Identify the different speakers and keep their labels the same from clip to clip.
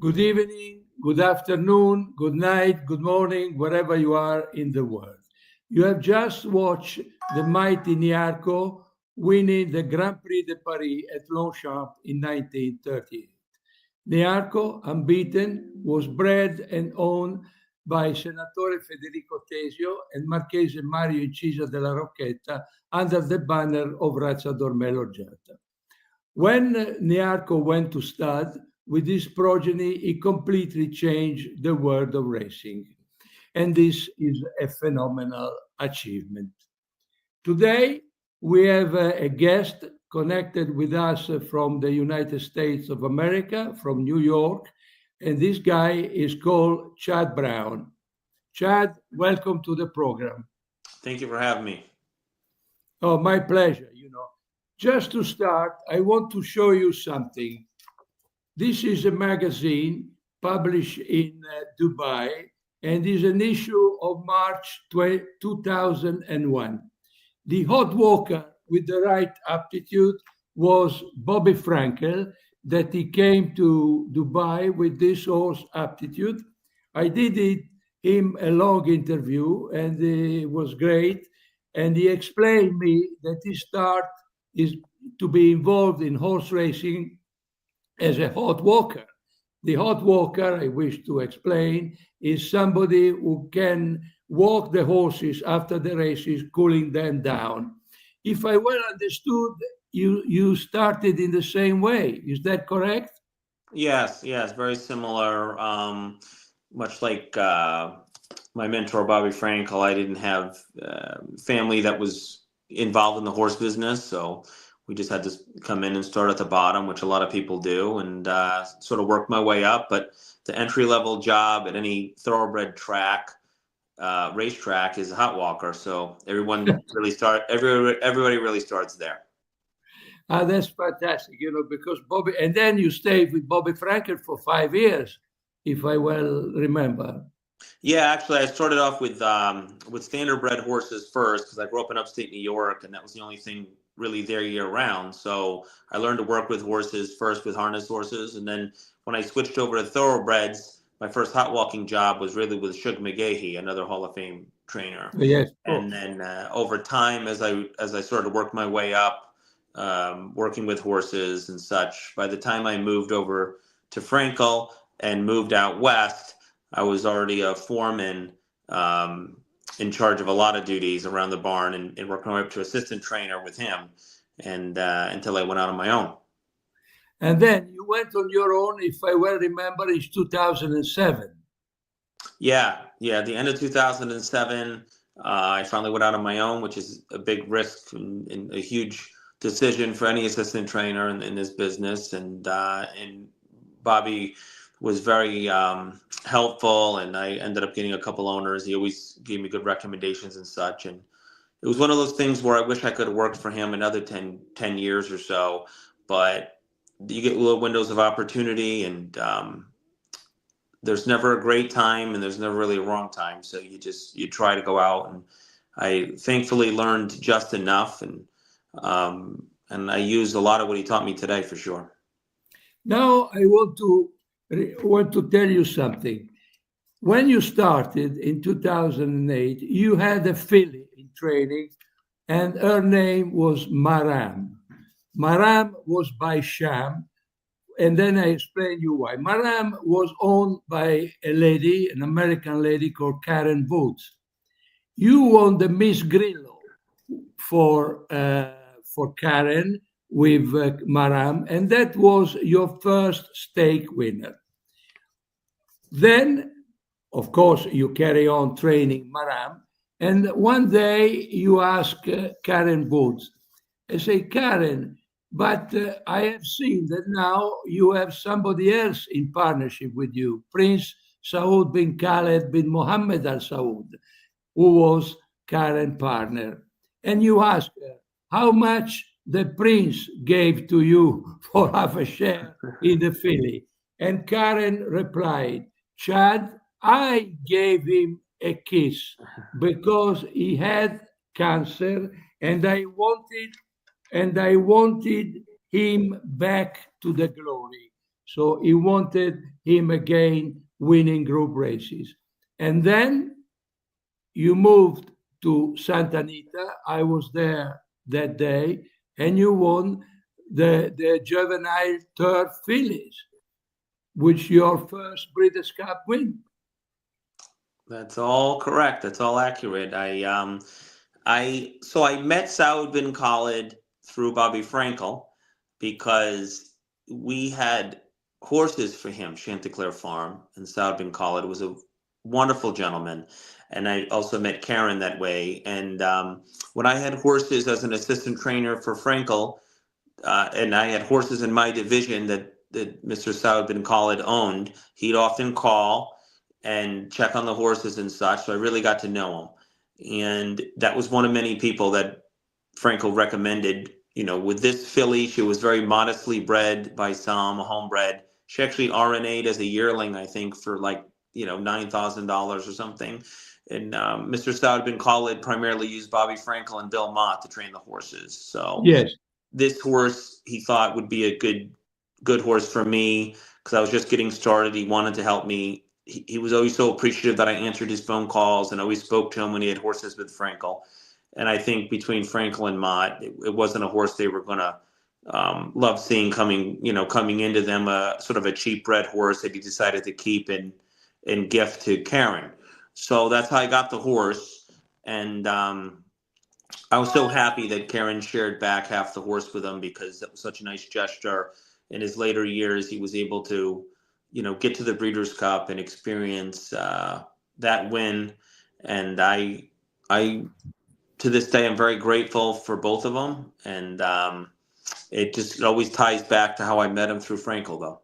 Speaker 1: Good evening, good afternoon, good night, good morning, wherever you are in the world. You have just watched the mighty Niarco winning the Grand Prix de Paris at Longchamp in 1938. Niarco, unbeaten, was bred and owned by Senatore Federico Tesio and Marchese Mario Incisa della Rocchetta under the banner of Razza Dormello Giatta. When Niarco went to stud, with his progeny, he completely changed the world of racing. And this is a phenomenal achievement. Today, we have a guest connected with us from the United States of America, from New York, and this guy is called Chad Brown. Chad, welcome to the program.
Speaker 2: Thank you for having me.
Speaker 1: Oh, my pleasure. Just to start, I want to show you something. This is a magazine published in Dubai and is an issue of March 2001. The hot walker with the right aptitude was Bobby Frankel, that he came to Dubai with this horse aptitude. I did him a long interview and it was great. And he explained me that his start is to be involved in horse racing as a hot walker. The hot walker, I wish to explain, is somebody who can walk the horses after the races, cooling them down. If I well understood, you started in the same way. Is that correct?
Speaker 2: Yes, very similar. Much like my mentor, Bobby Frankel, I didn't have family that was involved in the horse business, so we just had to come in and start at the bottom, which a lot of people do, and sort of work my way up. But the entry-level job at any thoroughbred track, racetrack, is a hot walker. So everybody really starts there.
Speaker 1: That's fantastic, because Bobby, and then you stayed with Bobby Frankel for 5 years, if I well remember.
Speaker 2: Yeah, actually, I started off with standardbred horses first because I grew up in upstate New York, and that was the only thing really there year round. So I learned to work with horses first, with harness horses, and then when I switched over to thoroughbreds, my first hot walking job was really with Shug McGahee, another Hall of Fame trainer.
Speaker 1: Yes.
Speaker 2: And then over time, as I sort of worked my way up, working with horses and such, by the time I moved over to Frankel and moved out west, I was already a foreman in charge of a lot of duties around the barn and working my way up to assistant trainer with him and until I went out on my own.
Speaker 1: And then you went on your own, if I well remember, in 2007.
Speaker 2: Yeah. The end of 2007, I finally went out on my own, which is a big risk and a huge decision for any assistant trainer in this business. And Bobby was very helpful, and I ended up getting a couple owners. He always gave me good recommendations and such. And it was one of those things where I wish I could have worked for him another 10 years or so, but you get little windows of opportunity, and there's never a great time and there's never really a wrong time. So you try to go out, and I thankfully learned just enough, and I used a lot of what he taught me today for sure.
Speaker 1: Now I want to tell you something. When you started in 2008, you had a filly in training, and her name was Maram. Maram was by Sham, and then I explain you why. Maram was owned by a lady, an American lady called Karen Booth. You won the Miss Grillo for Karen with Maram, and that was your first stake winner. Then, of course, you carry on training Maram, and one day you ask Karen Booth, I say, Karen, but I have seen that now you have somebody else in partnership with you, Prince Saud bin Khaled bin Mohammed Al Saud, who was Karen's partner. And you ask her, how much the prince gave to you for half a share in the filly? And Karen replied, Chad, I gave him a kiss because he had cancer, and I wanted him back to the glory. So he wanted him again winning group races. And then you moved to Santa Anita. I was there that day, and you won the juvenile turf fillies, which your first Breeders' Cup win.
Speaker 2: That's all correct. That's all accurate. So I met Saud bin Khalid through Bobby Frankel because we had horses for him, Chanticleer Farm, and Saud bin Khalid was a wonderful gentleman. And I also met Karen that way. And when I had horses as an assistant trainer for Frankel, and I had horses in my division that Mr. Saud bin Khalid owned, he'd often call and check on the horses and such. So I really got to know him. And that was one of many people that Frankel recommended. With this filly, she was very modestly bred by some, homebred. She actually RNA'd as a yearling, I think, for like, $9,000 or something. And Mr. Saud bin Khalid primarily used Bobby Frankel and Bill Mott to train the horses. So
Speaker 1: Yes.
Speaker 2: this horse he thought would be a good horse for me because I was just getting started. He wanted to help me. He was always so appreciative that I answered his phone calls and always spoke to him when he had horses with Frankel. And I think between Frankel and Mott, it wasn't a horse they were going to love seeing coming into them, sort of a cheap bred horse that he decided to keep and gift to Karen. So that's how I got the horse. And I was so happy that Karen shared back half the horse with him because that was such a nice gesture. In his later years, he was able to, get to the Breeders' Cup and experience that win. And I, to this day, I'm very grateful for both of them. And it always ties back to how I met him through Frankel, though.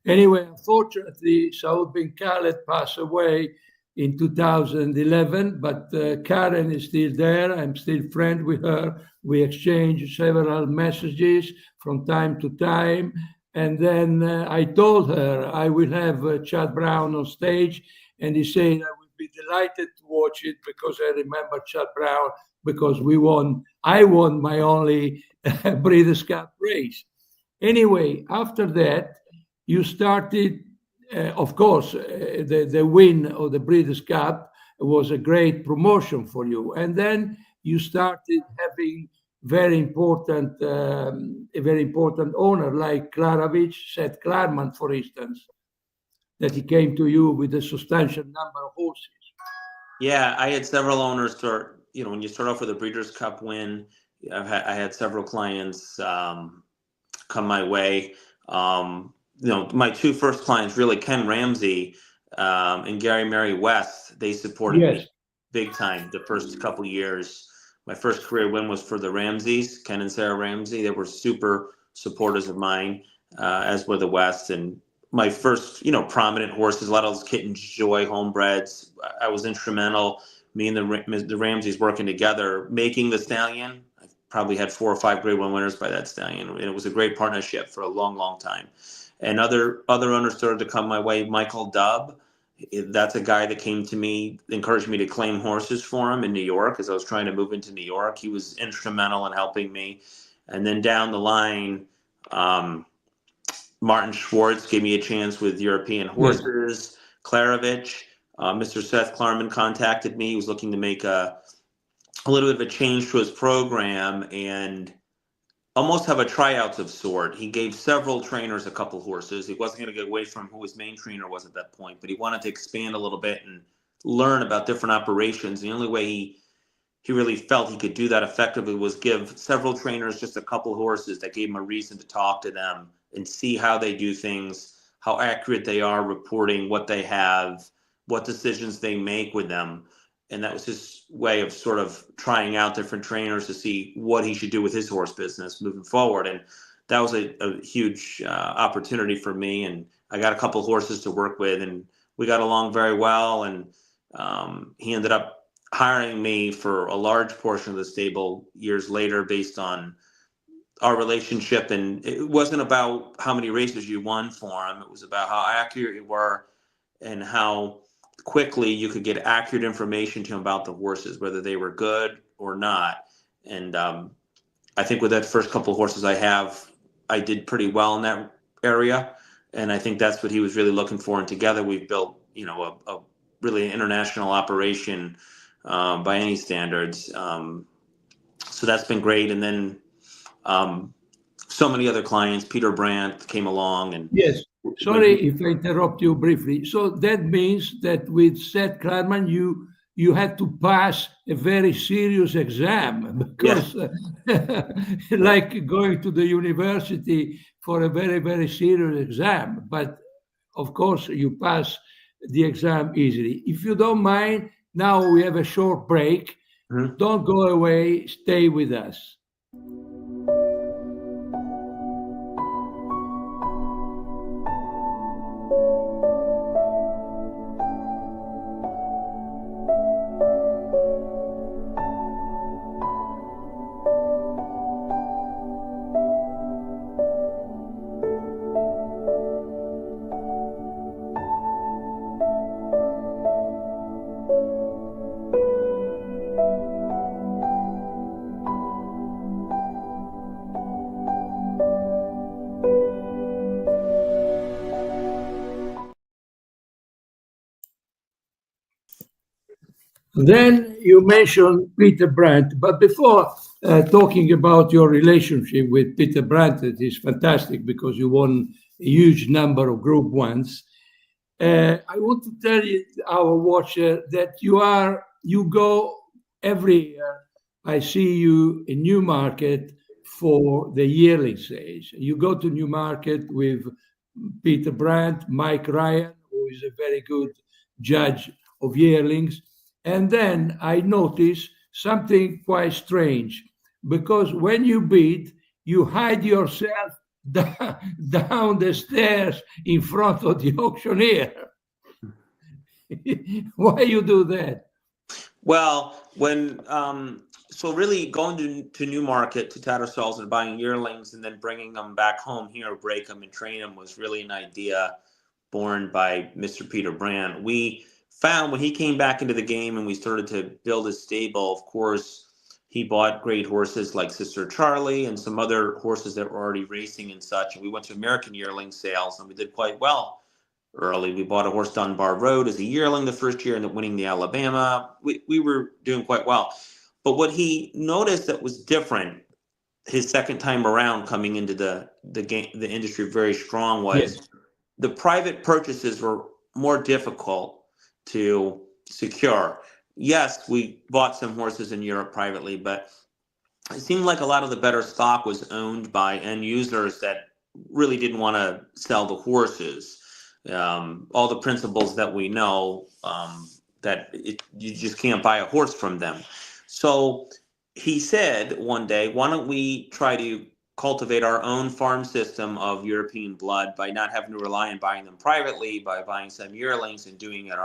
Speaker 1: Anyway, unfortunately, Saud bin Khaled passed away in 2011, but Karen is still there. I'm still friend with her. We exchange several messages from time to time. And then I told her I will have Chad Brown on stage, and he said I would be delighted to watch it because I remember Chad Brown because I won my only Breeders' Cup race. Anyway, after that, you started, of course, the win of the Breeders' Cup was a great promotion for you. And then you started having a very important owner like Klaravich, Seth Klarman, for instance, that he came to you with a substantial number of horses.
Speaker 2: Yeah, I had several owners start, when you start off with a Breeders' Cup win, I had several clients come my way. My two first clients, really, Ken Ramsey and Gary Mary West, they supported me
Speaker 1: Yes.
Speaker 2: big time the first couple years. My first career win was for the Ramseys, Ken and Sarah Ramsey. They were super supporters of mine, as were the West. And my first, prominent horses, a lot of those Kittens Joy homebreds. I was instrumental, me and the Ramseys working together, making the stallion. I probably had 4 or 5 Grade 1 winners by that stallion. And it was a great partnership for a long, long time. And other owners started to come my way. Michael Dubb, that's a guy that came to me, encouraged me to claim horses for him in New York as I was trying to move into New York. He was instrumental in helping me. And then down the line, Martin Schwartz gave me a chance with European horses. Klaravich, Mr. Seth Klarman contacted me. He was looking to make a little bit of a change to his program and almost have a tryouts of sort. He gave several trainers a couple horses. He wasn't going to get away from who his main trainer was at that point, but he wanted to expand a little bit and learn about different operations. The only way he really felt he could do that effectively was give several trainers just a couple horses that gave him a reason to talk to them and see how they do things, how accurate they are reporting what they have, what decisions they make with them. And that was his way of sort of trying out different trainers to see what he should do with his horse business moving forward. And that was a huge opportunity for me. And I got a couple horses to work with, and we got along very well. And he ended up hiring me for a large portion of the stable years later based on our relationship. And it wasn't about how many races you won for him. It was about how accurate you were and how quickly you could get accurate information to him about the horses, whether they were good or not. And I think with that first couple of horses I did pretty well in that area. And I think that's what he was really looking for. And together we've built, a really international operation by any standards. So that's been great. And then so many other clients, Peter Brandt came along. And
Speaker 1: yes. Sorry if I interrupt you briefly. So that means that with Seth Klarman, you had to pass a very serious exam because, like going to the university for a very, very serious exam. But of course, you pass the exam easily. If you don't mind, now we have a short break.
Speaker 2: Mhm.
Speaker 1: Don't go away. Stay with us. Then you mentioned Peter Brandt, but before talking about your relationship with Peter Brandt, it is fantastic because you won a huge number of Group Ones. I want to tell you, our watcher, that you go every year. I see you in Newmarket for the yearling sales. You go to Newmarket with Peter Brandt, Mike Ryan, who is a very good judge of yearlings. And then I notice something quite strange because when you bid, you hide yourself down the stairs in front of the auctioneer. Why you do that?
Speaker 2: Well, so really going to Newmarket, to Tattersalls, and buying yearlings and then bringing them back home here, break them and train them was really an idea born by Mr. Peter Brandt. We found when he came back into the game and we started to build his stable, of course, he bought great horses like Sister Charlie and some other horses that were already racing and such. And we went to American yearling sales and we did quite well early. We bought a horse Dunbar Road as a yearling the first year and then winning the Alabama. We were doing quite well. But what he noticed that was different his second time around coming into the game, the industry very strong, was the private purchases were more difficult to secure. Yes, we bought some horses in Europe privately, but it seemed like a lot of the better stock was owned by end users that really didn't want to sell the horses. All the principles that we know, you just can't buy a horse from them. So he said one day, why don't we try to cultivate our own farm system of European blood by not having to rely on buying them privately, by buying some yearlings and doing it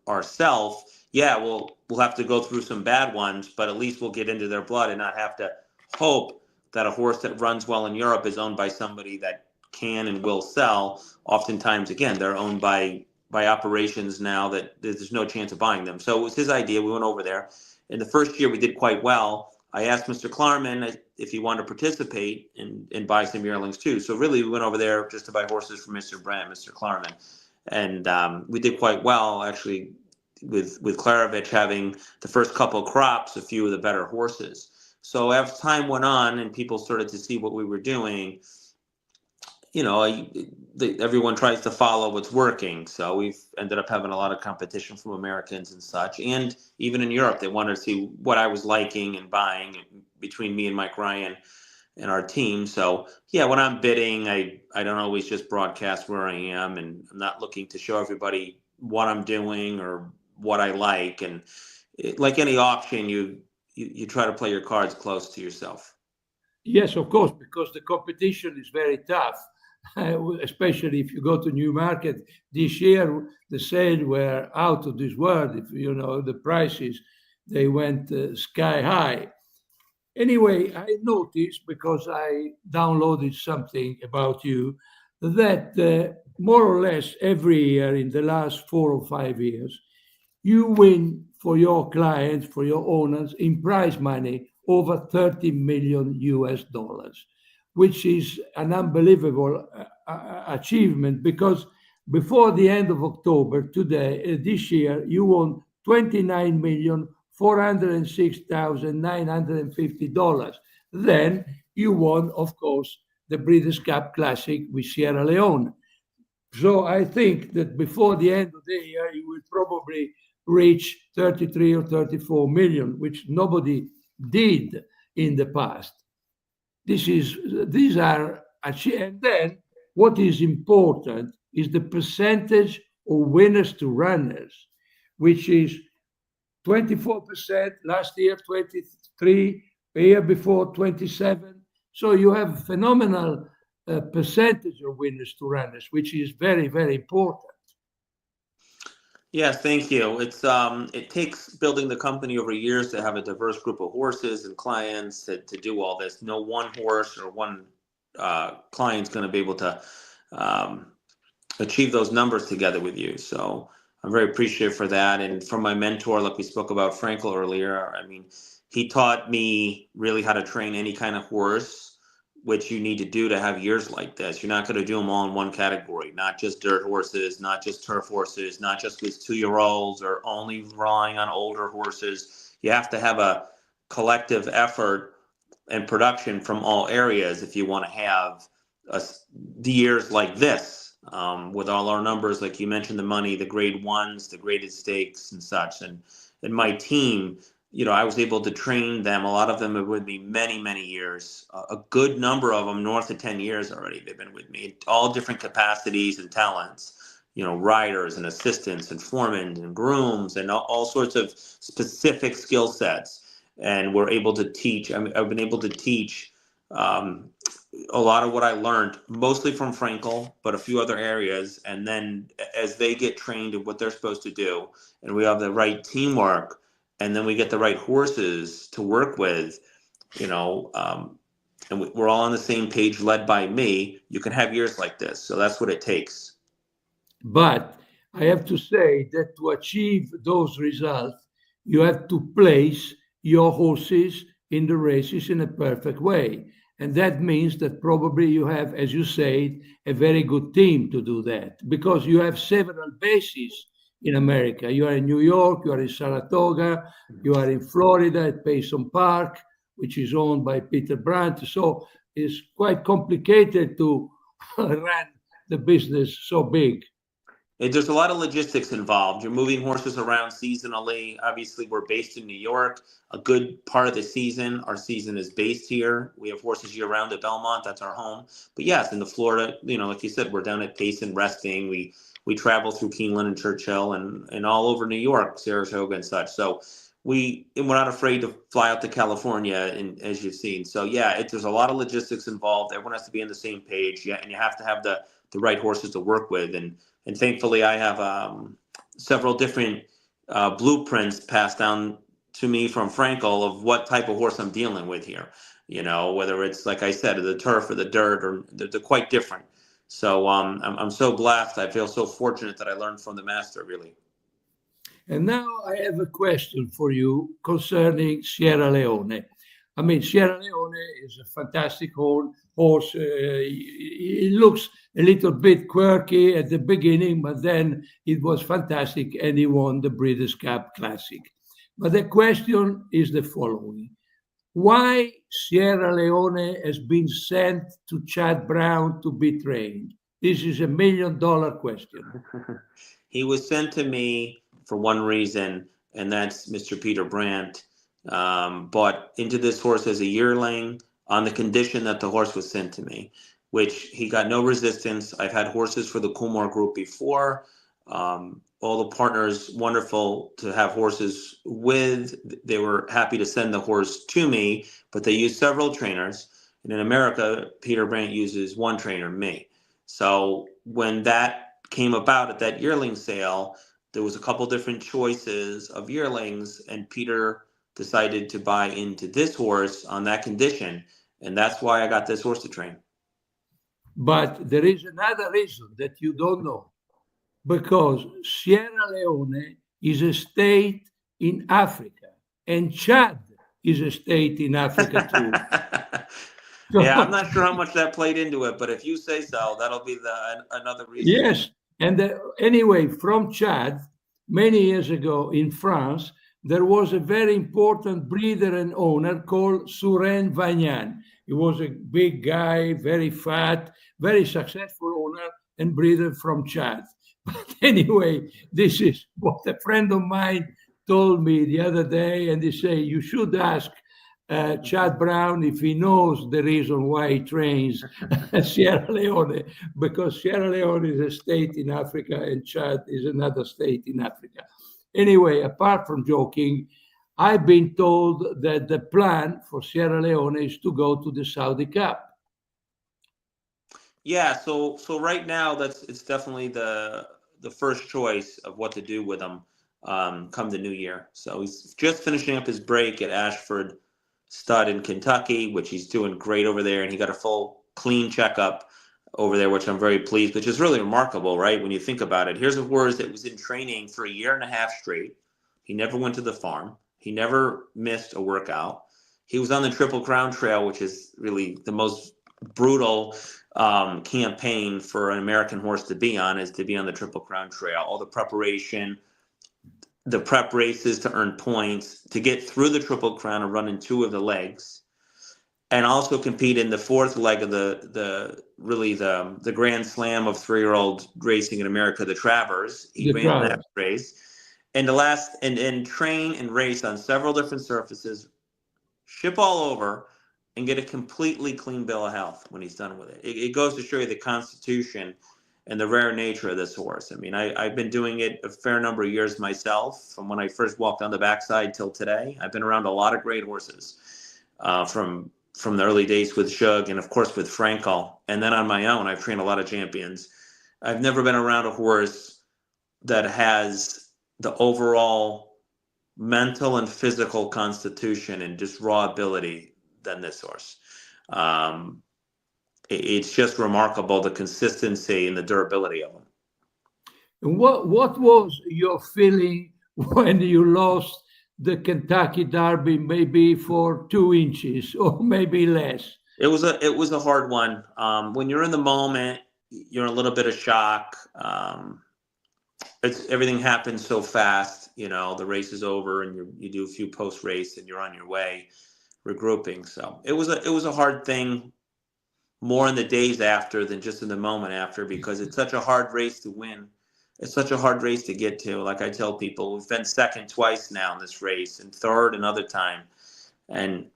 Speaker 2: ourselves. Yeah, we'll have to go through some bad ones, but at least we'll get into their blood and not have to hope that a horse that runs well in Europe is owned by somebody that can and will sell. Oftentimes, again, they're owned by operations now that there's no chance of buying them. So it was his idea. We went over there. In the first year, we did quite well. I asked Mr. Klarman if he wanted to participate and buy some yearlings too. So really, we went over there just to buy horses from Mr. Brandt, Mr. Klarman. And we did quite well, actually, with Klarovich having the first couple of crops, a few of the better horses. So as time went on and people started to see what we were doing, everyone tries to follow what's working. So we've ended up having a lot of competition from Americans and such. And even in Europe, they wanted to see what I was liking and buying between me and Mike Ryan and our team. So yeah, when I'm bidding, I don't always just broadcast where I am, and I'm not looking to show everybody what I'm doing or what I like. And like any auction, you try to play your cards close to yourself.
Speaker 1: Yes, of course, because the competition is very tough, especially if you go to Newmarket. This year, the sales were out of this world. If the prices, they went sky high. Anyway, I noticed, because I downloaded something about you, that more or less every year in the last 4 or 5 years, you win for your clients, for your owners, in prize money over $30 million US. which is an unbelievable achievement, because before the end of October, this year, you won $29,406,950. Then you won, of course, the Breeders' Cup Classic with Sierra Leone. So I think that before the end of the year, you will probably reach 33 or 34 million, which nobody did in the past. These are and then what is important is the percentage of winners to runners, which is 24% last year, 23, the year before 27. So you have a phenomenal percentage of winners to runners, which is very, very important.
Speaker 2: Yeah, thank you. It takes building the company over years to have a diverse group of horses and clients to do all this. No one horse or one client's going to be able to achieve those numbers together with you. So I'm very appreciative for that. And from my mentor, like we spoke about Frankel earlier, I mean, he taught me really how to train any kind of horse, which you need to do to have years like this. You're not going to do them all in one category, not just dirt horses, not just turf horses, not just with 2-year-olds or only relying on older horses. You have to have a collective effort and production from all areas if you want to have the years like this. With all our numbers, like you mentioned, the money, the grade ones, the graded stakes and such. And my team, I was able to train them. A lot of them have been with me many, many years. A good number of them, north of 10 years already, they've been with me. All different capacities and talents, riders and assistants and foremen and grooms and all sorts of specific skill sets. And we're able to teach. I've been able to teach a lot of what I learned, mostly from Frankel, but a few other areas. And then as they get trained in what they're supposed to do, and we have the right teamwork, and then we get the right horses to work with, and we're all on the same page, led by me, you can have years like this. So that's what it takes.
Speaker 1: But I have to say that to achieve those results, you have to place your horses in the races in a perfect way. And that means that probably you have, as you said, a very good team to do that, because you have several bases in America. You are in New York, you are in Saratoga, you are in Florida at Payson Park, which is owned by Peter Brandt. So it's quite complicated to run the business so big.
Speaker 2: There's a lot of logistics involved. You're moving horses around seasonally. Obviously, we're based in New York. A good part of the season, our season is based here. We have horses year-round at Belmont. That's our home. But yes, in the Florida, like you said, we're down at Payson resting. We travel through Keeneland and Churchill and all over New York, Saratoga and such. So we're not afraid to fly out to California, and as you've seen. So yeah, there's a lot of logistics involved. Everyone has to be on the same page. Yeah, and you have to have the right horses to work with. And thankfully, I have several different blueprints passed down to me from Frankel of what type of horse I'm dealing with here. Whether it's, like I said, the turf or the dirt, or they're quite different. So I'm so blessed. I feel so fortunate that I learned from the master, really.
Speaker 1: And now I have a question for you concerning Sierra Leone. I mean, Sierra Leone is a fantastic horse. It looks a little bit quirky at the beginning, but then it was fantastic, and he won the Breeders' Cup Classic. But the question is the following. Why Sierra Leone has been sent to Chad Brown to be trained? This is $1 million question.
Speaker 2: He was sent to me for one reason, and that's Mr. Peter Brandt bought into this horse as a yearling on the condition that the horse was sent to me, which he got no resistance. I've had horses for the Coolmore Group before. All the partners, wonderful to have horses with. They were happy to send the horse to me, but they used several trainers. And in America, Peter Brandt uses one trainer, me. So when that came about at that yearling sale, there was a couple different choices of yearlings, and Peter decided to buy into this horse on that condition. And that's why I got this horse to train.
Speaker 1: But there is another reason that you don't know. Because Sierra Leone is a state in Africa, and Chad is a state in Africa too.
Speaker 2: Yeah, I'm not sure how much that played into it, but if you say so, that'll be another reason.
Speaker 1: Yes, and anyway, from Chad, many years ago in France, there was a very important breeder and owner called Suren Vagnan. He was a big guy, very fat, very successful owner and breeder from Chad. But anyway, this is what a friend of mine told me the other day, and he say you should ask Chad Brown if he knows the reason why he trains Sierra Leone, because Sierra Leone is a state in Africa and Chad is another state in Africa. Anyway, apart from joking, I've been told that the plan for Sierra Leone is to go to the Saudi Cup.
Speaker 2: Yeah, so right now it's definitely the first choice of what to do with him come the new year. So he's just finishing up his break at Ashford Stud in Kentucky, which he's doing great over there, and he got a full clean checkup over there, which I'm very pleased, which is really remarkable, right? When you think about it. Here's a horse that was in training for a year and a half straight. He never went to the farm. He never missed a workout. He was on the Triple Crown Trail, which is really the most brutal campaign for an American horse to be on, is to be on the Triple Crown Trail. All the preparation, the prep races to earn points, to get through the Triple Crown and run in two of the legs, and also compete in the fourth leg of the Grand Slam of 3-year-old racing in America, the Travers. He ran that race. And and train and race on several different surfaces, ship all over, and get a completely clean bill of health when he's done with it. It goes to show you the constitution and the rare nature of this horse. I mean, I've been doing it a fair number of years myself, from when I first walked on the backside till today. I've been around a lot of great horses, from the early days with Shug and, of course, with Frankel. And then on my own, I've trained a lot of champions. I've never been around a horse that has the overall mental and physical constitution and just raw ability than this horse. It's just remarkable, the consistency and the durability of him.
Speaker 1: And what was your feeling when you lost the Kentucky Derby, maybe for 2 inches or maybe less?
Speaker 2: It was a hard one. When you're in the moment, you're in a little bit of shock. Everything happens so fast. You know, the race is over, and you do a few post race, and you're on your way, regrouping. So it was a hard thing, more in the days after than just in the moment after, because it's such a hard race to win. It's such a hard race to get to. Like I tell people, we've been second twice now in this race, and third another time. And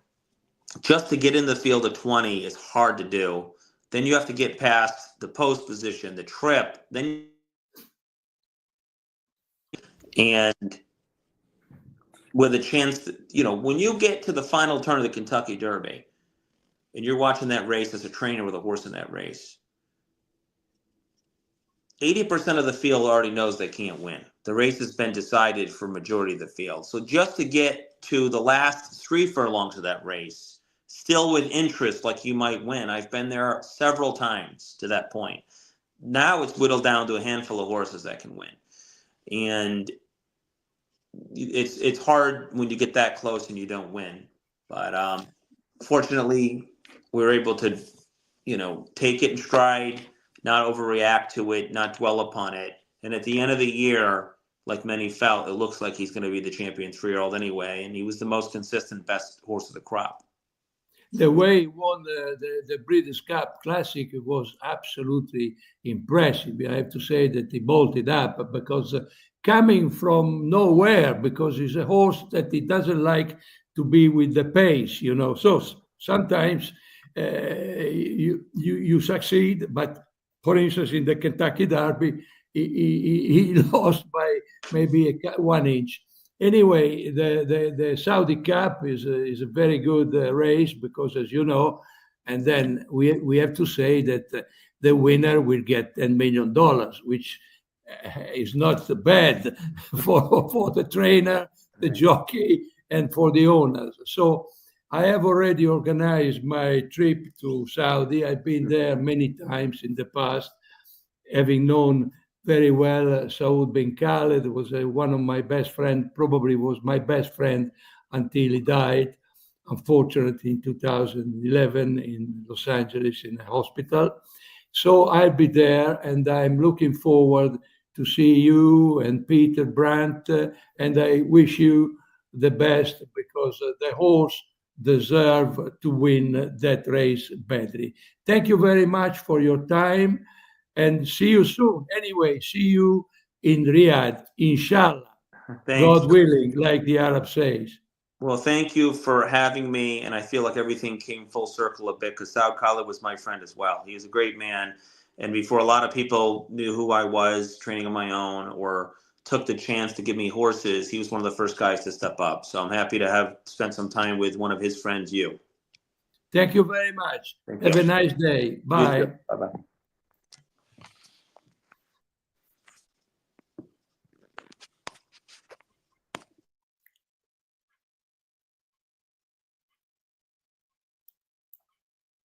Speaker 2: just to get in the field of 20 is hard to do. Then you have to get past the post position, the trip, and with a chance to, when you get to the final turn of the Kentucky Derby and you're watching that race as a trainer with a horse in that race, 80% of the field already knows they can't win. The race has been decided for majority of the field. So just to get to the last 3 furlongs of that race, still with interest like you might win, I've been there several times to that point. Now it's whittled down to a handful of horses that can win. And it's hard when you get that close and you don't win. But fortunately, we were able to, take it in stride, not overreact to it, not dwell upon it. And at the end of the year, like many felt, it looks like he's going to be the champion 3-year-old anyway. And he was the most consistent, best horse of the crop.
Speaker 1: The way he won the Breeders' Cup Classic was absolutely impressive. I have to say that he bolted up, because coming from nowhere, because he's a horse that he doesn't like to be with the pace, So sometimes you succeed, but for instance, in the Kentucky Derby, he lost by maybe 1 inch. Anyway, the Saudi Cup is a very good race, because, as you know, and then we have to say that the winner will get $10 million, which is not bad for the trainer, the jockey, and for the owners. So I have already organized my trip to Saudi. I've been there many times in the past, having known very well Saud bin Khaled. Was one of my best friends, probably was my best friend until he died. unfortunately, in 2011 in Los Angeles in a hospital. So I'll be there, and I'm looking forward to see you and Peter Brandt, and I wish you the best because the horse deserve to win that race badly. Thank you very much for your time, and see you soon. Anyway, see you in Riyadh, inshallah,
Speaker 2: Thank
Speaker 1: God
Speaker 2: you.
Speaker 1: willing, like the Arab says.
Speaker 2: Well, thank you for having me, and I feel like everything came full circle a bit because Saud Khalid was my friend as well. He was a great man, and before a lot of people knew who I was, training on my own, or took the chance to give me horses, he was one of the first guys to step up. So I'm happy to have spent some time with one of his friends, you.
Speaker 1: Thank you very much.
Speaker 2: Thank
Speaker 1: Have a
Speaker 2: you.
Speaker 1: nice day.
Speaker 2: You
Speaker 1: Bye.
Speaker 2: too. Bye-bye.